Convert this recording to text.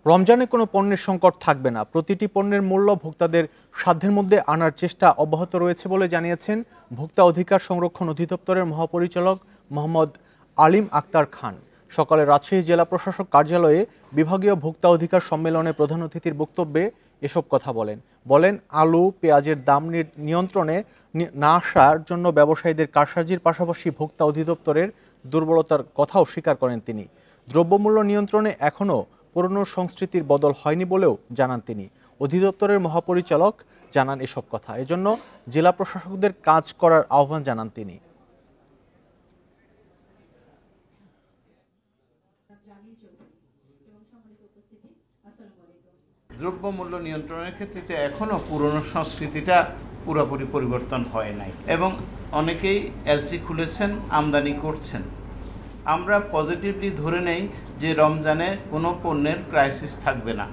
রমজানে কোনো পণ্যের সংকট থাকবে না, প্রতিটি পণ্যের মূল্য ভোক্তাদের সাধ্যের মধ্যে আনার চেষ্টা অব্যাহত রয়েছে বলে জানিয়েছেন ভোক্তা অধিকার সংরক্ষণ অধিদপ্তরের মহাপরিচালক মোহাম্মদ আলিম আক্তার খান। সকালে রাজশাহী জেলা প্রশাসক কার্যালয়ে বিভাগীয় ভোক্তা অধিকার সম্মেলনে প্রধান অতিথির বক্তব্যে এসব কথা বলেন আলু পেঁয়াজের দাম নিয়ন্ত্রণে না আসার জন্য ব্যবসায়ীদের কারসাজির পাশাপাশি ভোক্তা অধিদপ্তরের দুর্বলতার কথাও স্বীকার করেন তিনি। দ্রব্যমূল্য নিয়ন্ত্রণে এখনও পুরনো সংস্কৃতির বদল হয়নি বলেও জানান তিনি। অধিদপ্তরের মহাপরিচালক জানান এসব কথা, এজন্য জেলা প্রশাসকদের কাজ করার আহ্বান জানান তিনি। দ্রব্যমূল্য নিয়ন্ত্রণের ক্ষেত্রে এখনও পুরনো সংস্কৃতিটা পুরোপুরি পরিবর্তন হয় নাই এবং অনেকেই এলসি খুলেছেন, আমদানি করছেন। আমরা পজিটিভলি ধরে নেই যে রমজানে কোনো পণ্যের ক্রাইসিস থাকবে না।